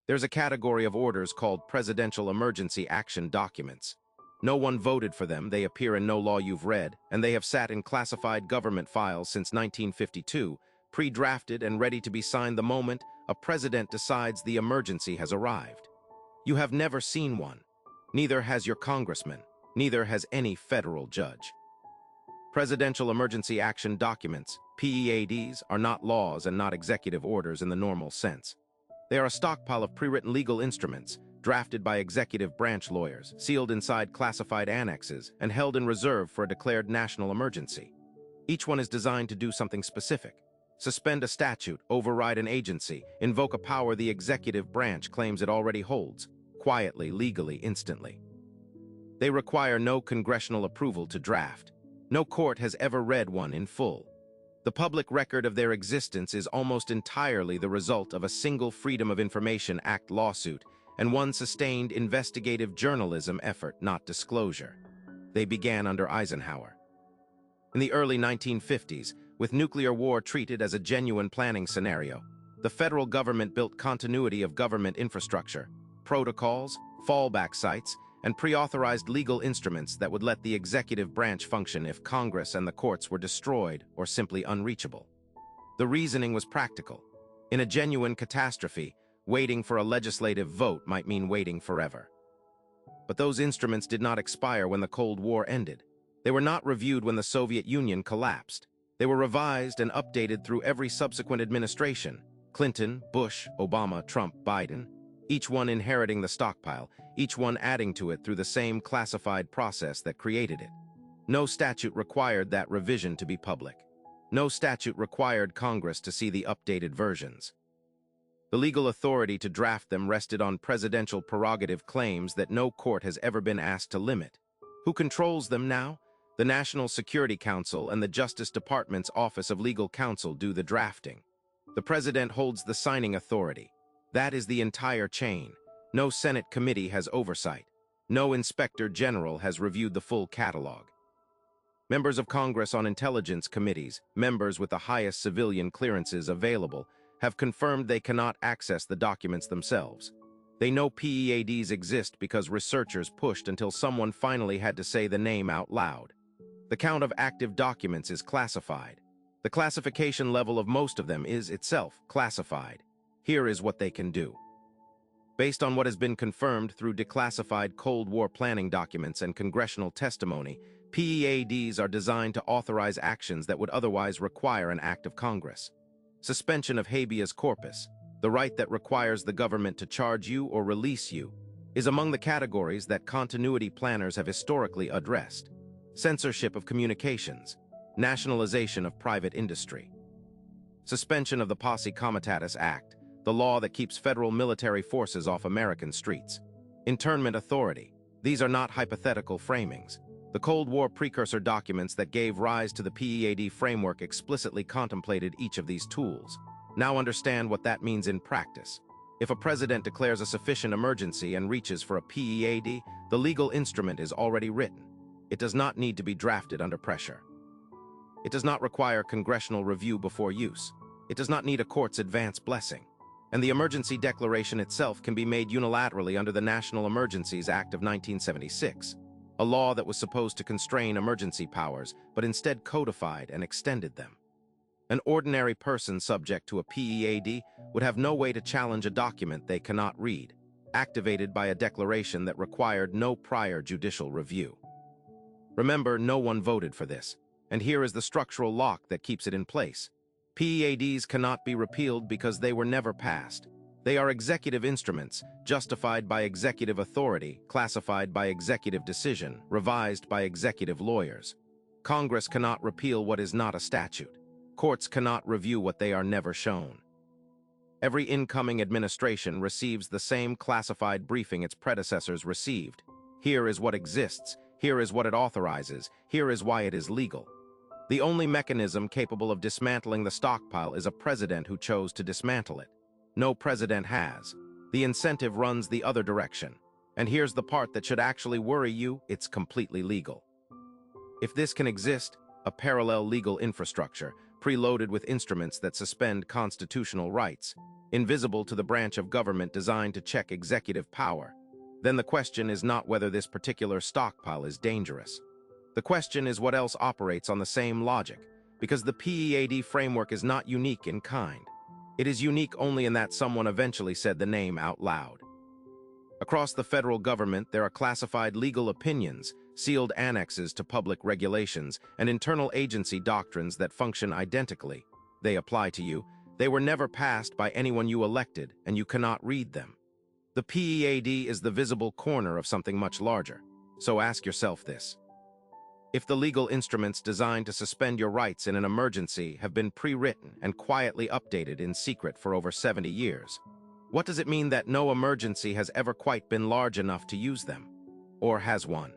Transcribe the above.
There's a category of orders called Presidential Emergency Action Documents. No one voted for them, they appear in no law you've read, and they have sat in classified government files since 1952, pre-drafted and ready to be signed the moment a president decides the emergency has arrived. You have never seen one. Neither has your congressman. Neither has any federal judge. Presidential Emergency Action Documents, PEADs, are not laws and not executive orders in the normal sense. They are a stockpile of pre-written legal instruments, drafted by executive branch lawyers, sealed inside classified annexes, and held in reserve for a declared national emergency. Each one is designed to do something specific. Suspend a statute, override an agency, invoke a power the executive branch claims it already holds, quietly, legally, instantly. They require no congressional approval to draft. No court has ever read one in full. The public record of their existence is almost entirely the result of a single Freedom of Information Act lawsuit and one sustained investigative journalism effort, not disclosure. They began under Eisenhower. In the early 1950s, with nuclear war treated as a genuine planning scenario, the federal government built continuity of government infrastructure, protocols, fallback sites, and pre-authorized legal instruments that would let the executive branch function if Congress and the courts were destroyed or simply unreachable. The reasoning was practical. In a genuine catastrophe, waiting for a legislative vote might mean waiting forever. But those instruments did not expire when the Cold War ended. They were not reviewed when the Soviet Union collapsed. They were revised and updated through every subsequent administration: Clinton, Bush, Obama, Trump, Biden, each one inheriting the stockpile, each one adding to it through the same classified process that created it. No statute required that revision to be public. No statute required Congress to see the updated versions. The legal authority to draft them rested on presidential prerogative claims that no court has ever been asked to limit. Who controls them now? The National Security Council and the Justice Department's Office of Legal Counsel do the drafting. The president holds the signing authority. That is the entire chain. No Senate committee has oversight. No inspector general has reviewed the full catalog. Members of Congress on intelligence committees, members with the highest civilian clearances available, have confirmed they cannot access the documents themselves. They know PEADs exist because researchers pushed until someone finally had to say the name out loud. The count of active documents is classified. The classification level of most of them is itself classified. Here is what they can do. Based on what has been confirmed through declassified Cold War planning documents and congressional testimony, PEADs are designed to authorize actions that would otherwise require an act of Congress. Suspension of habeas corpus, the right that requires the government to charge you or release you, is among the categories that continuity planners have historically addressed. Censorship of communications, nationalization of private industry. Suspension of the Posse Comitatus Act, the law that keeps federal military forces off American streets. Internment authority. These are not hypothetical framings. The Cold War precursor documents that gave rise to the PEAD framework explicitly contemplated each of these tools. Now understand what that means in practice. If a president declares a sufficient emergency and reaches for a PEAD, the legal instrument is already written. It does not need to be drafted under pressure. It does not require congressional review before use. It does not need a court's advance blessing. And the emergency declaration itself can be made unilaterally under the National Emergencies Act of 1976, a law that was supposed to constrain emergency powers, but instead codified and extended them. An ordinary person subject to a PEAD would have no way to challenge a document they cannot read, activated by a declaration that required no prior judicial review. Remember, no one voted for this, and here is the structural lock that keeps it in place. PEADs cannot be repealed because they were never passed. They are executive instruments, justified by executive authority, classified by executive decision, revised by executive lawyers. Congress cannot repeal what is not a statute. Courts cannot review what they are never shown. Every incoming administration receives the same classified briefing its predecessors received. Here is what exists. Here is what it authorizes. Here is why it is legal. The only mechanism capable of dismantling the stockpile is a president who chose to dismantle it. No president has. The incentive runs the other direction. And here's the part that should actually worry you: it's completely legal. If this can exist, a parallel legal infrastructure, preloaded with instruments that suspend constitutional rights, invisible to the branch of government designed to check executive power, then the question is not whether this particular stockpile is dangerous. The question is what else operates on the same logic, because the PEAD framework is not unique in kind. It is unique only in that someone eventually said the name out loud. Across the federal government, there are classified legal opinions, sealed annexes to public regulations, and internal agency doctrines that function identically. They apply to you. They were never passed by anyone you elected, and you cannot read them. The PEAD is the visible corner of something much larger. So ask yourself this. If the legal instruments designed to suspend your rights in an emergency have been pre-written and quietly updated in secret for over 70 years, what does it mean that no emergency has ever quite been large enough to use them? Or has one?